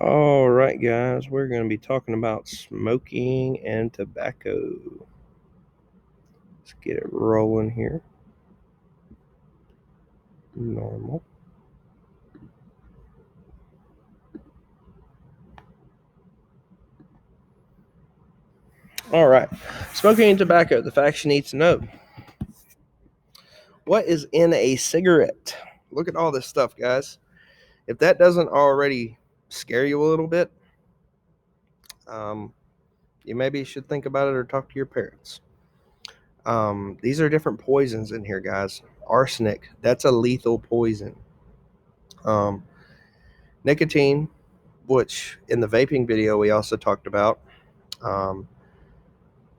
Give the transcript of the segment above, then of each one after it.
All right, guys, we're going to be talking about smoking and tobacco. Let's get it rolling here. Normal. All right, smoking and tobacco, the facts you need to know. What is in a cigarette? Look at all this stuff, guys. If that doesn't already scare you a little bit, you maybe should think about it or talk to your parents. These are different poisons in here, guys. Arsenic, that's a lethal poison. Um, Nicotine, which in the vaping video we also talked about. Um,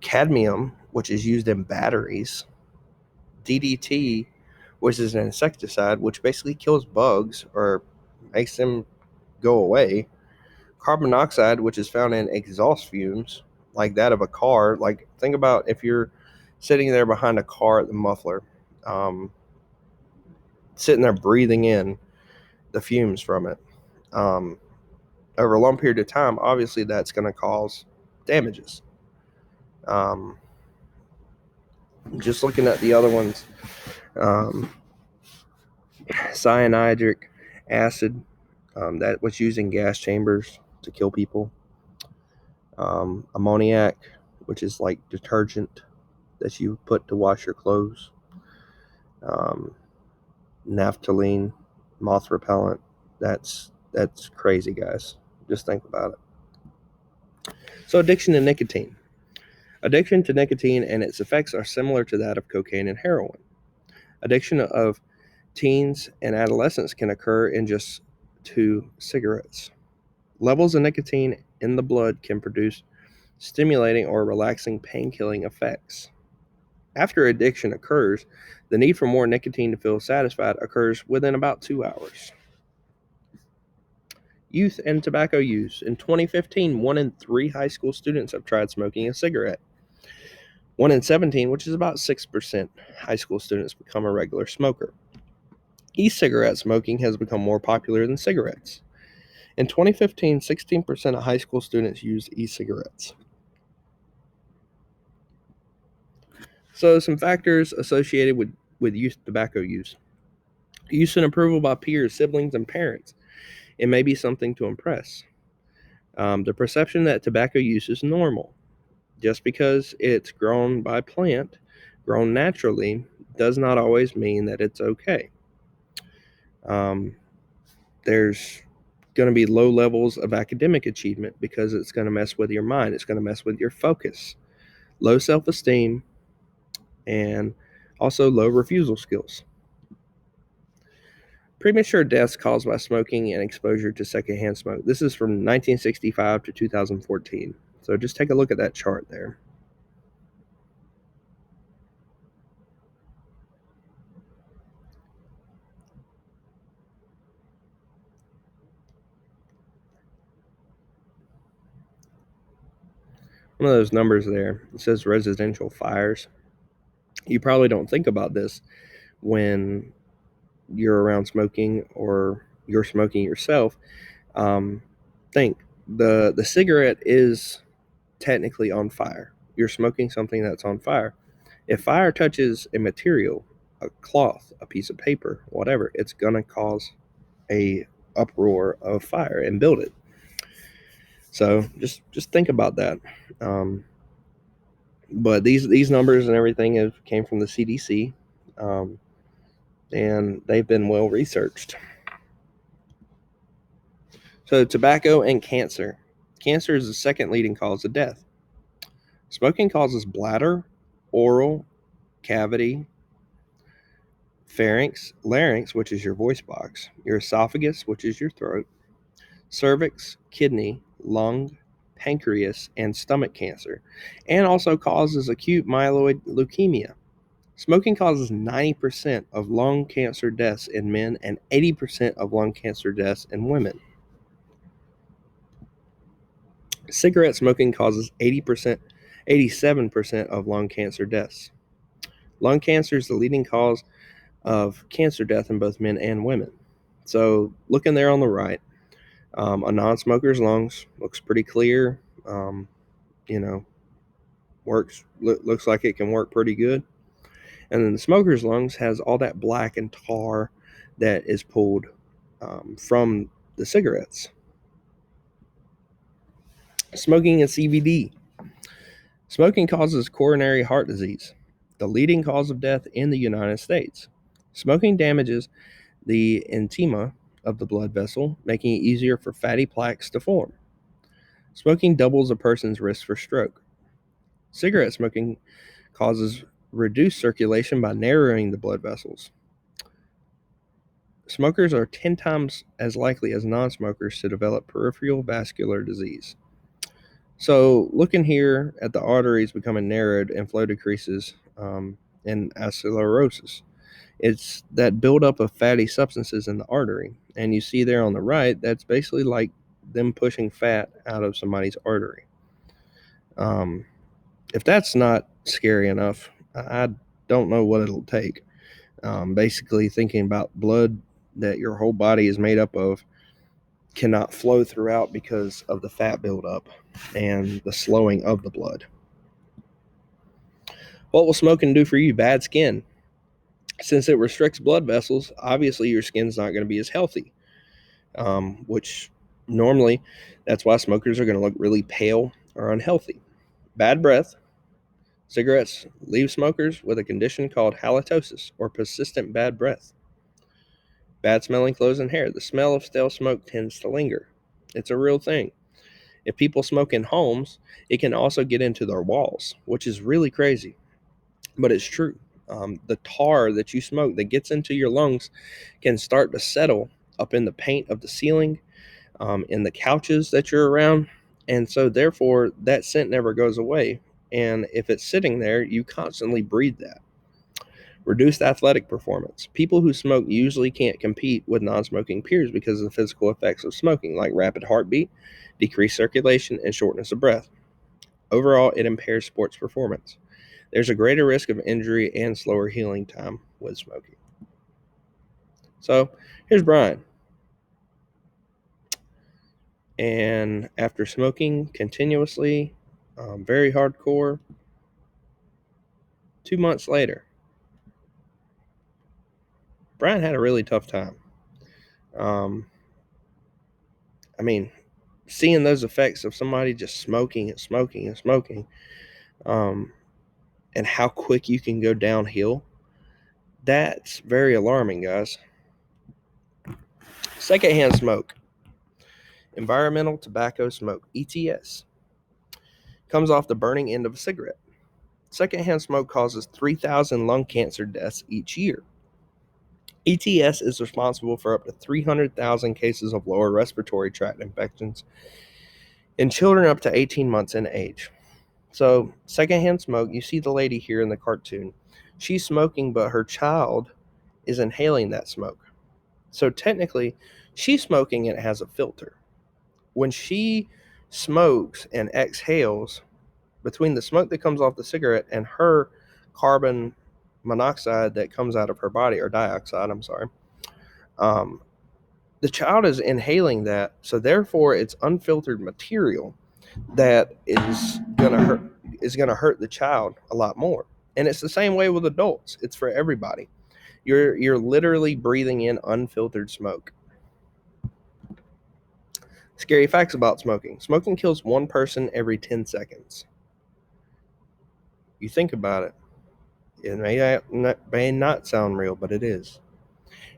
Cadmium, which is used in batteries. DDT, which is an insecticide, which basically kills bugs or makes them go away. Carbon monoxide, which is found in exhaust fumes, like that of a car. Like, think about if you're sitting there behind a car at the muffler, um, sitting there breathing in the fumes from it. Um, Over a long period of time, obviously that's going to cause damages. Um, just looking at the other ones, um, cyanidric acid, that was used in gas chambers to kill people. Ammoniac, which is like detergent that you put to wash your clothes. Um, Naphthalene, moth repellent. That's crazy, guys. Just think about it. So, addiction to nicotine. Addiction to nicotine and its effects are similar to that of cocaine and heroin. Addiction of teens and adolescents can occur in just 2 cigarettes. Levels of nicotine in the blood can produce stimulating or relaxing pain-killing effects. After addiction occurs, the need for more nicotine to feel satisfied occurs within about 2 hours. Youth and tobacco use. In 2015, 1 in 3 high school students have tried smoking a cigarette. 1 in 17, which is about 6%, high school students become a regular smoker. E-cigarette smoking has become more popular than cigarettes. In 2015, 16% of high school students used e-cigarettes. So, some factors associated with youth tobacco use. Use and approval by peers, siblings, and parents. It may be something to impress. The perception that tobacco use is normal. Just because it's grown by plant, grown naturally, does not always mean that it's okay. There's going to be low levels of academic achievement because it's going to mess with your mind. It's going to mess with your focus. Low self-esteem, and also low refusal skills. Premature deaths caused by smoking and exposure to secondhand smoke. This is from 1965 to 2014. So just take a look at that chart there. One of those numbers there, it says residential fires. You probably don't think about this when you're around smoking or you're smoking yourself. Think the cigarette is technically on fire. You're smoking something that's on fire. If fire touches a material, a cloth, a piece of paper, whatever, it's gonna cause a uproar of fire and build it. So just think about that. But these numbers and everything came from the CDC, and they've been well researched. So tobacco and cancer. Cancer is the second leading cause of death. Smoking causes bladder, oral cavity, pharynx, larynx, which is your voice box, your esophagus, which is your throat, cervix, kidney, lung, pancreas, and stomach cancer, and also causes acute myeloid leukemia. Smoking causes 90% of lung cancer deaths in men and 80% of lung cancer deaths in women. Cigarette smoking causes 87% of lung cancer deaths. Lung cancer is the leading cause of cancer death in both men and women. So, looking there on the right, A non-smoker's lungs looks pretty clear. You know, looks like it can work pretty good. And then the smoker's lungs has all that black and tar that is pulled from the cigarettes. Smoking and CVD. Smoking causes coronary heart disease, the leading cause of death in the United States. Smoking damages the intima of the blood vessel, making it easier for fatty plaques to form. Smoking doubles a person's risk for stroke. Cigarette smoking causes reduced circulation by narrowing the blood vessels. Smokers are 10 times as likely as non-smokers to develop peripheral vascular disease. So, looking here at the arteries becoming narrowed and flow decreases and atherosclerosis, it's that buildup of fatty substances in the artery. And you see there on the right, that's basically like them pushing fat out of somebody's artery. If that's not scary enough, I don't know what it'll take. Basically, thinking about blood that your whole body is made up of cannot flow throughout because of the fat buildup and the slowing of the blood. What will smoking do for you? Bad skin. Since it restricts blood vessels, obviously your skin's not going to be as healthy, which normally that's why smokers are going to look really pale or unhealthy. Bad breath. Cigarettes leave smokers with a condition called halitosis or persistent bad breath. Bad smelling clothes and hair. The smell of stale smoke tends to linger. It's a real thing. If people smoke in homes, it can also get into their walls, which is really crazy, but it's true. The tar that you smoke that gets into your lungs can start to settle up in the paint of the ceiling, in the couches that you're around. And so, therefore, that scent never goes away. And if it's sitting there, you constantly breathe that. Reduced athletic performance. People who smoke usually can't compete with non smoking peers because of the physical effects of smoking, like rapid heartbeat, decreased circulation, and shortness of breath. Overall, it impairs sports performance. There's a greater risk of injury and slower healing time with smoking. So here's Brian. And after smoking continuously, very hardcore, 2 months later, Brian had a really tough time. Um, I mean, seeing those effects of somebody just smoking and smoking and smoking, um, and how quick you can go downhill, that's very alarming, guys. Secondhand smoke, environmental tobacco smoke, ETS, comes off the burning end of a cigarette. Secondhand smoke causes 3,000 lung cancer deaths each year. ETS is responsible for up to 300,000 cases of lower respiratory tract infections in children up to 18 months in age. So, secondhand smoke, you see the lady here in the cartoon. She's smoking, but her child is inhaling that smoke. So, technically, she's smoking and it has a filter. When she smokes and exhales, between the smoke that comes off the cigarette and her carbon monoxide that comes out of her body, or dioxide, I'm sorry, um, the child is inhaling that. So, therefore, it's unfiltered material that is gonna hurt the child a lot more. And it's the same way with adults. It's for everybody. You're literally breathing in unfiltered smoke. Scary facts about smoking. Smoking kills one person every 10 seconds. You think about it. It may not sound real, but it is.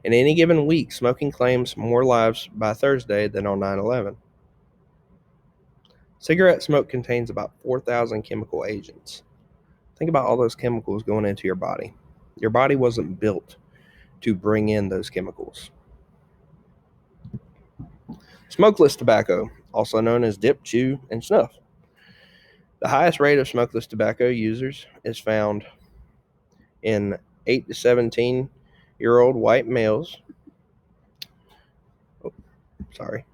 In any given week, smoking claims more lives by Thursday than on 9/11. Cigarette smoke contains about 4,000 chemical agents. Think about all those chemicals going into your body. Your body wasn't built to bring in those chemicals. Smokeless tobacco, also known as dip, chew, and snuff. The highest rate of smokeless tobacco users is found in 8 to 17-year-old white males. Oh, sorry.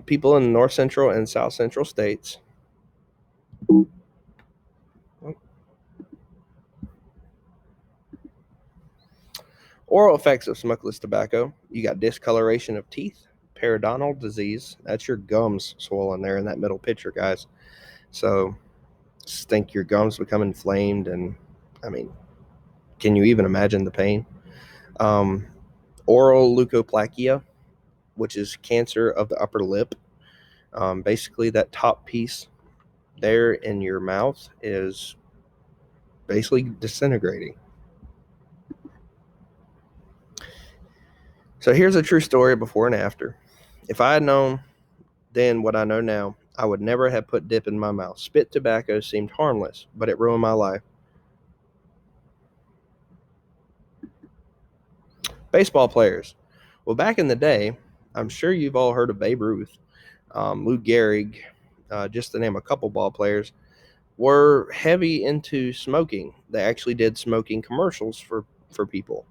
People in the north central and south central states. Oral effects of smokeless tobacco. You got discoloration of teeth, periodontal disease. That's your gums swollen there in that middle picture, guys. So just think your gums become inflamed, and I mean, can you even imagine the pain? Oral leukoplakia, which is cancer of the upper lip. Basically, that top piece there in your mouth is basically disintegrating. So here's a true story before and after. If I had known then what I know now, I would never have put dip in my mouth. Spit tobacco seemed harmless, but it ruined my life. Baseball players. Well, back in the day, I'm sure you've all heard of Babe Ruth, Lou Gehrig, just to name a couple ball players, were heavy into smoking. They actually did smoking commercials for people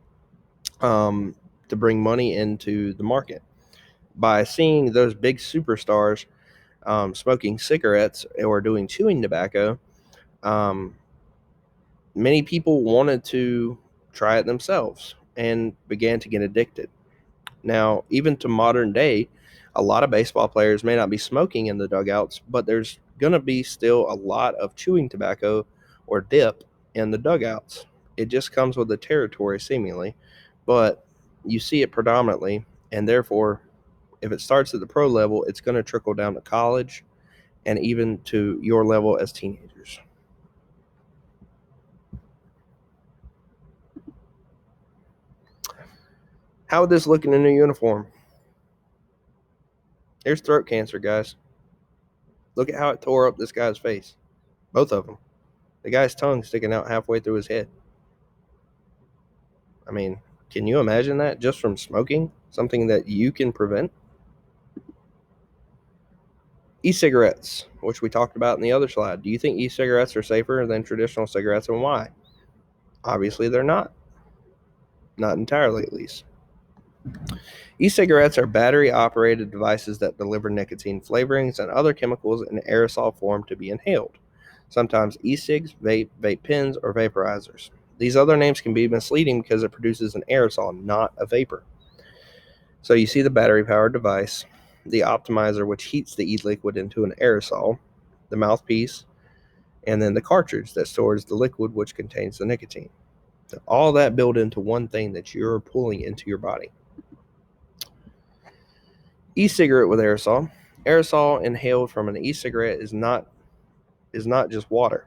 to bring money into the market. By seeing those big superstars smoking cigarettes or doing chewing tobacco, um, many people wanted to try it themselves and began to get addicted. Now, even to modern day, a lot of baseball players may not be smoking in the dugouts, but there's going to be still a lot of chewing tobacco or dip in the dugouts. It just comes with the territory, seemingly, but you see it predominantly, and therefore, if it starts at the pro level, it's going to trickle down to college and even to your level as teenagers. How would this look in a new uniform? There's throat cancer, guys. Look at how it tore up this guy's face. Both of them. The guy's tongue sticking out halfway through his head. I mean, can you imagine that just from smoking? Something that you can prevent? E-cigarettes, which we talked about in the other slide. Do you think e-cigarettes are safer than traditional cigarettes, and why? Obviously, they're not. Not entirely, at least. E-cigarettes are battery-operated devices that deliver nicotine flavorings and other chemicals in aerosol form to be inhaled. Sometimes e-cigs, vape pens, or vaporizers. These other names can be misleading because it produces an aerosol, not a vapor. So you see the battery-powered device, the optimizer, which heats the e-liquid into an aerosol, the mouthpiece, and then the cartridge that stores the liquid, which contains the nicotine. All that built into one thing that you're pulling into your body. E-cigarette with aerosol. Aerosol inhaled from an e-cigarette is not just water.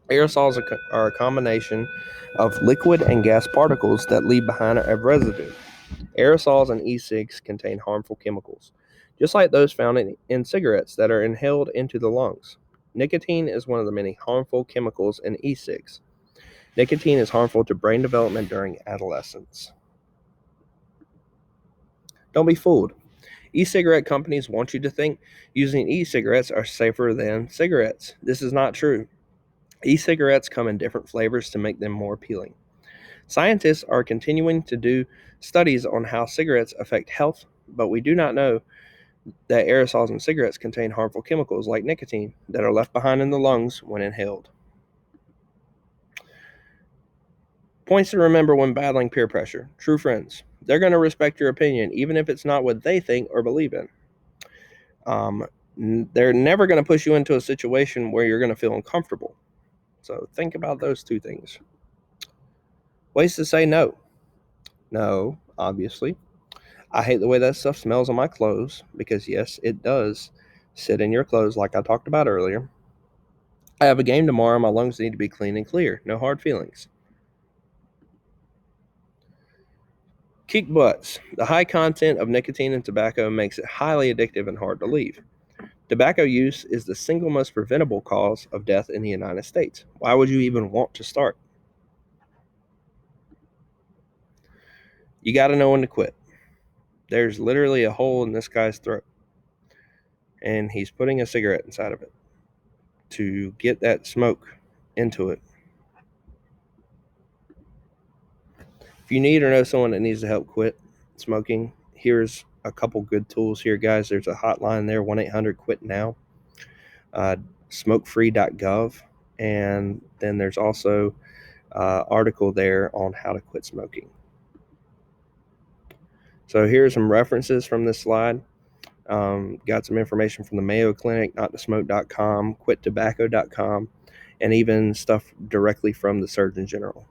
Aerosols are a combination of liquid and gas particles that leave behind a residue. Aerosols and e-cigs contain harmful chemicals, just like those found in cigarettes that are inhaled into the lungs. Nicotine is one of the many harmful chemicals in e-cigs. Nicotine is harmful to brain development during adolescence. Don't be fooled. E-cigarette companies want you to think using e-cigarettes are safer than cigarettes. This is not true. E-cigarettes come in different flavors to make them more appealing. Scientists are continuing to do studies on how cigarettes affect health, but we do not know that aerosols in cigarettes contain harmful chemicals like nicotine that are left behind in the lungs when inhaled. Points to remember when battling peer pressure. True friends. They're going to respect your opinion, even if it's not what they think or believe in. They're never going to push you into a situation where you're going to feel uncomfortable. So think about those two things. Ways to say no. No, obviously. I hate the way that stuff smells on my clothes because, yes, it does sit in your clothes like I talked about earlier. I have a game tomorrow. My lungs need to be clean and clear. No hard feelings. Kick butts. The high content of nicotine and tobacco makes it highly addictive and hard to leave. Tobacco use is the single most preventable cause of death in the United States. Why would you even want to start? You got to know when to quit. There's literally a hole in this guy's throat, and he's putting a cigarette inside of it to get that smoke into it. If you need or know someone that needs to help quit smoking, here's a couple good tools here, guys. There's a hotline there, 1-800-QUIT-NOW, smokefree.gov, and then there's also article there on how to quit smoking. So here's some references from this slide. Got some information from the Mayo Clinic, nottosmoke.com, quittobacco.com, and even stuff directly from the Surgeon General.